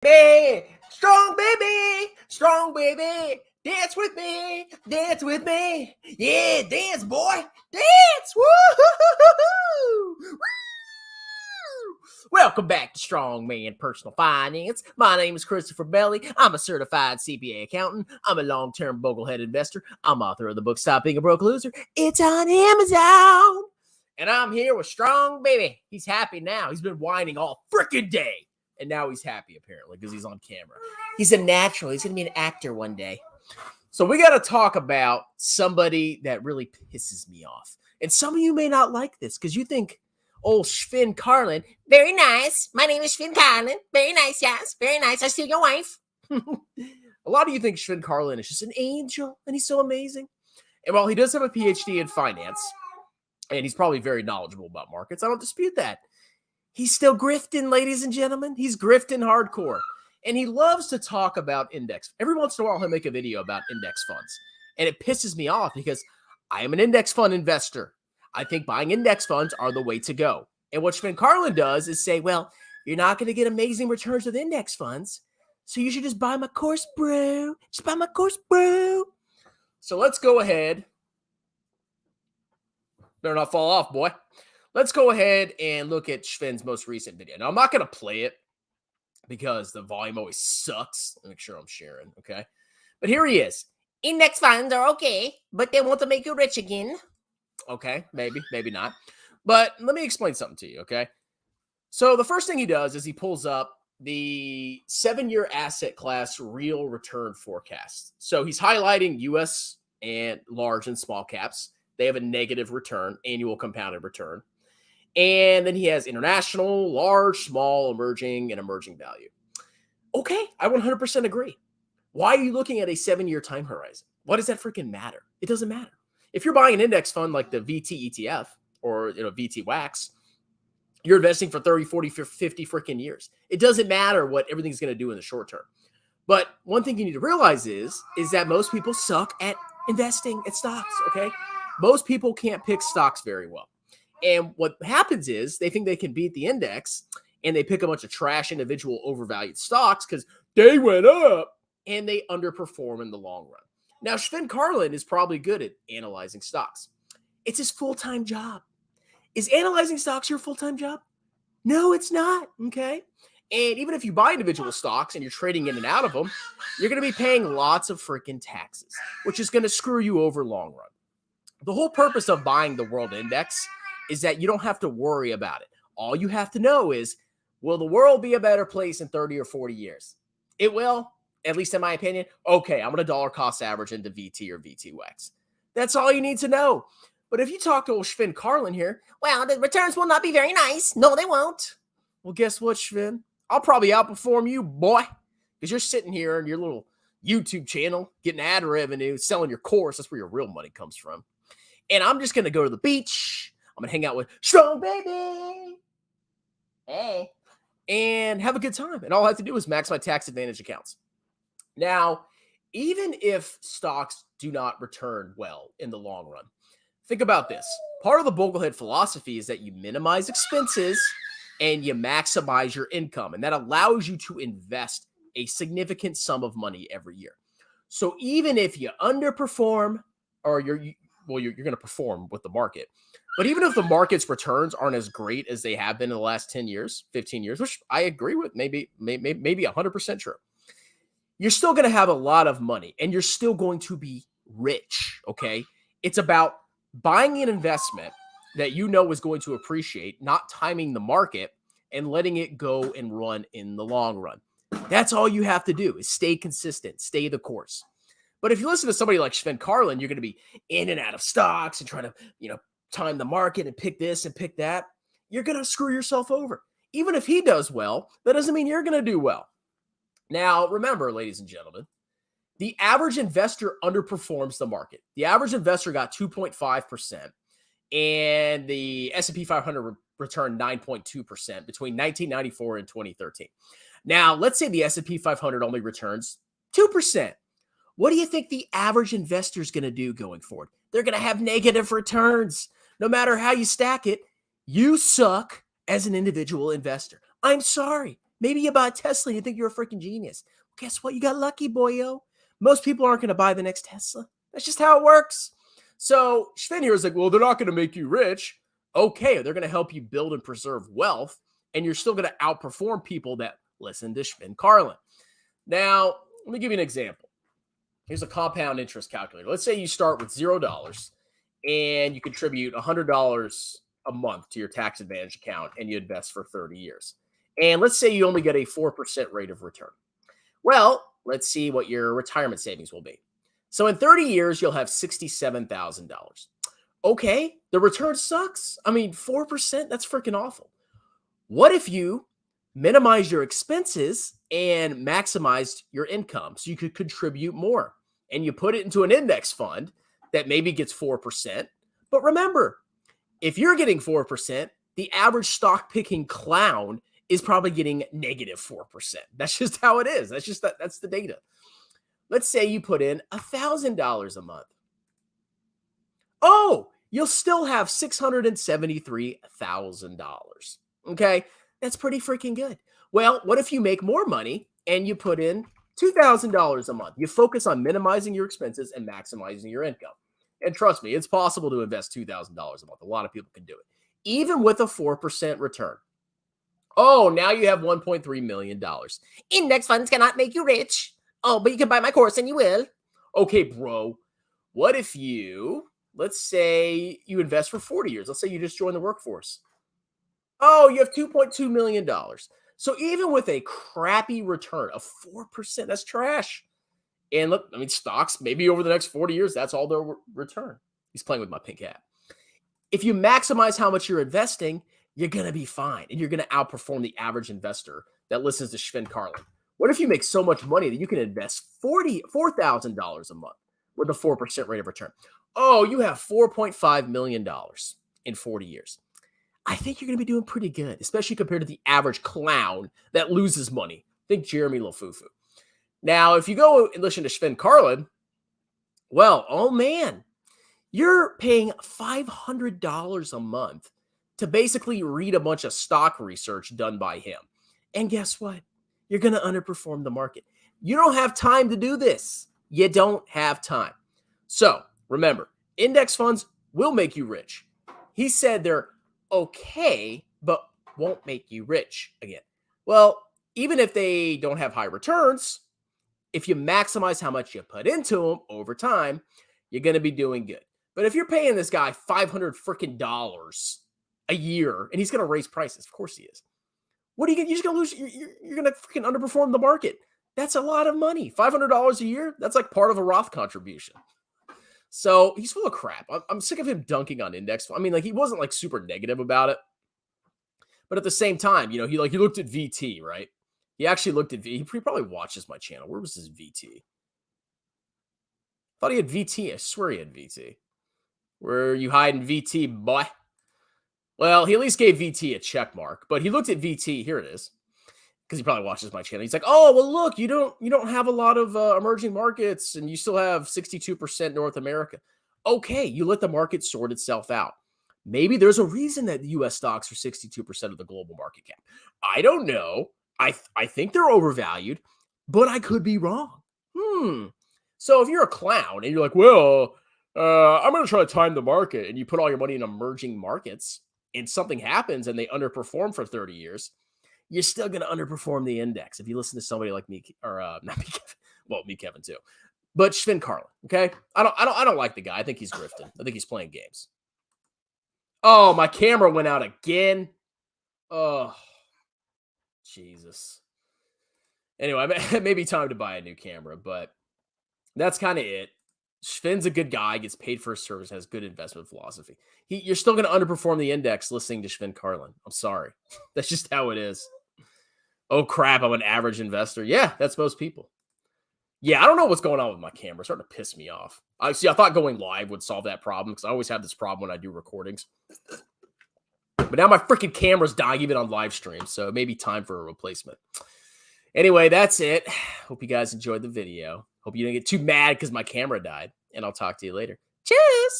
Baby, strong baby, dance with me, yeah, dance boy, dance, woo! Welcome back to Strong Man Personal Finance. My name is Christopher Belly. I'm a certified CPA accountant. I'm a long-term boglehead investor. I'm author of the book Stop Being a Broke Loser. It's on Amazon. And I'm here with Strong Baby. He's happy now. He's been whining all freaking day. And now he's happy, apparently, because he's on camera. He's a natural. He's going to be an actor one day. So we got to talk about somebody that really pisses me off. And some of you may not like this because you think, oh, Sven Carlin, very nice. My name is Sven Carlin. Very nice, yes. Very nice. I steal your wife. A lot of you think Sven Carlin is just an angel, and he's so amazing. And while he does have a PhD in finance, and he's probably very knowledgeable about markets, I don't dispute that. He's still grifting, ladies and gentlemen. He's grifting hardcore. And he loves to talk about index. Every once in a while, he'll make a video about index funds. And it pisses me off because I am an index fund investor. I think buying index funds are the way to go. And what Sven Carlin does is say, well, you're not going to get amazing returns with index funds, so you should just buy my course, bro. Just buy my course, bro. So let's go ahead. Better not fall off, boy. Let's go ahead and look at Sven's most recent video. Now, I'm not going to play it because the volume always sucks. Let me make sure I'm sharing, okay? But here he is. Index funds are okay, but they want to make you rich again. Okay, maybe not. But let me explain something to you, okay? So the first thing he does is he pulls up the 7-year asset class real return forecast. So he's highlighting U.S. and large and small caps. They have a negative return, annual compounded return. And then he has international, large, small, emerging, and emerging value. Okay, I 100% agree. Why are you looking at a 7-year time horizon? What does that freaking matter? It doesn't matter. If you're buying an index fund like the VT ETF or VT WAX, you're investing for 30, 40, 50 freaking years. It doesn't matter what everything's going to do in the short term. But one thing you need to realize is that most people suck at investing at stocks, okay? Most people can't pick stocks very well. And what happens is they think they can beat the index and they pick a bunch of trash individual overvalued stocks because they went up and they underperform in the long run. Now, Sven Carlin is probably good at analyzing stocks. It's his full-time job. Is analyzing stocks your full-time job? No, it's not, okay? And even if you buy individual stocks and you're trading in and out of them, you're going to be paying lots of freaking taxes, which is going to screw you over long run. The whole purpose of buying the world index is that you don't have to worry about it. All you have to know is, will the world be a better place in 30 or 40 years? It will, at least in my opinion. Okay, I'm going to dollar cost average into VT or VT WAX. That's all you need to know. But if you talk to Sven Carlin here, well, the returns will not be very nice. No, they won't. Well, guess what, Sven? I'll probably outperform you, boy, because you're sitting here on your little YouTube channel, getting ad revenue, selling your course. That's where your real money comes from. And I'm just going to go to the beach. I'm going to hang out with Strong Baby. Hey. And have a good time. And all I have to do is max my tax advantage accounts. Now, even if stocks do not return well in the long run, think about this. Part of the Boglehead philosophy is that you minimize expenses and you maximize your income. And that allows you to invest a significant sum of money every year. So even if you underperform or you're going to perform with the market. But even if the market's returns aren't as great as they have been in the last 10 years, 15 years, which I agree with, maybe 100% true, you're still going to have a lot of money and you're still going to be rich, okay? It's about buying an investment that you know is going to appreciate, not timing the market and letting it go and run in the long run. That's all you have to do is stay consistent, stay the course. But if you listen to somebody like Sven Carlin, you're going to be in and out of stocks and trying to, time the market and pick this and pick that. You're going to screw yourself over. Even if he does well, that doesn't mean you're going to do well. Now, remember, ladies and gentlemen, the average investor underperforms the market. The average investor got 2.5%, and the S&P 500 returned 9.2% between 1994 and 2013. Now, let's say the S&P 500 only returns 2%. What do you think the average investor is going to do going forward? They're going to have negative returns. No matter how you stack it, you suck as an individual investor. I'm sorry. Maybe you buy a Tesla and you think you're a freaking genius. Well, guess what? You got lucky, boyo. Most people aren't going to buy the next Tesla. That's just how it works. So Sven here is like, well, they're not going to make you rich. Okay, they're going to help you build and preserve wealth, and you're still going to outperform people that listen to Sven Carlin. Now, let me give you an example. Here's a compound interest calculator. Let's say you start with $0 and you contribute $100 a month to your tax advantage account and you invest for 30 years. And let's say you only get a 4% rate of return. Well, let's see what your retirement savings will be. So in 30 years, you'll have $67,000. Okay, the return sucks. I mean, 4%, that's freaking awful. What if you minimize your expenses and maximize your income so you could contribute more? And you put it into an index fund that maybe gets 4%. But remember, if you're getting 4%, the average stock picking clown is probably getting negative 4%. That's just how it is. That's the data. Let's say you put in $1,000 a month. Oh, you'll still have $673,000. Okay, that's pretty freaking good. Well, what if you make more money and you put in $2,000 a month? You focus on minimizing your expenses and maximizing your income. And trust me, it's possible to invest $2,000 a month. A lot of people can do it, even with a 4% return. Oh, now you have $1.3 million. Index funds cannot make you rich. Oh, but you can buy my course and you will. Okay, bro. What if let's say you invest for 40 years. Let's say you just joined the workforce. Oh, you have $2.2 million. So even with a crappy return of 4%, that's trash. And look, I mean, stocks, maybe over the next 40 years, that's all they'll return. He's playing with my pink hat. If you maximize how much you're investing, you're going to be fine. And you're going to outperform the average investor that listens to Sven Carlin. What if you make so much money that you can invest $4,000 a month with a 4% rate of return? Oh, you have $4.5 million in 40 years. I think you're going to be doing pretty good, especially compared to the average clown that loses money. Think Jeremy Lafufu. Now, if you go and listen to Sven Carlin, well, oh man, you're paying $500 a month to basically read a bunch of stock research done by him. And guess what? You're going to underperform the market. You don't have time to do this. You don't have time. So remember, index funds will make you rich. He said they're okay, but won't make you rich again. Well, even if they don't have high returns, if you maximize how much you put into them over time, you're going to be doing good. But if you're paying this guy $500 freaking dollars a year and he's going to raise prices, of course he is. What are you going to, you're just going to lose? You're going to freaking underperform the market. That's a lot of money. $500 a year. That's like part of a Roth contribution. So he's full of crap. I'm sick of him dunking on index. I mean, like, he wasn't like super negative about it, but at the same time, he looked at VT, right? He actually looked at he probably watches my channel. Where was his VT? Thought he had VT. I swear he had VT. Where are you hiding VT, boy? Well, he at least gave VT a check mark, but he looked at VT. Here it is. Because he probably watches my channel. He's like, oh, well, look, you don't have a lot of emerging markets and you still have 62% North America. Okay, you let the market sort itself out. Maybe there's a reason that the U.S. stocks are 62% of the global market cap. I don't know. I think they're overvalued, but I could be wrong. So if you're a clown and you're like, well, I'm going to try to time the market, and you put all your money in emerging markets and something happens and they underperform for 30 years, you're still going to underperform the index if you listen to somebody like me, or not me, Kevin. Well, me, Kevin, too. But Sven Carlin, okay? I don't like the guy. I think he's grifting. I think he's playing games. Oh, my camera went out again. Oh, Jesus. Anyway, it may be time to buy a new camera, but that's kind of it. Sven's a good guy, gets paid for his service, has good investment philosophy. You're still going to underperform the index listening to Sven Carlin. I'm sorry. That's just how it is. Oh, crap, I'm an average investor. Yeah, that's most people. Yeah, I don't know what's going on with my camera. It's starting to piss me off. I thought going live would solve that problem because I always have this problem when I do recordings. But now my freaking camera's dying even on live stream, so it may be time for a replacement. Anyway, that's it. Hope you guys enjoyed the video. Hope you didn't get too mad because my camera died. And I'll talk to you later. Cheers!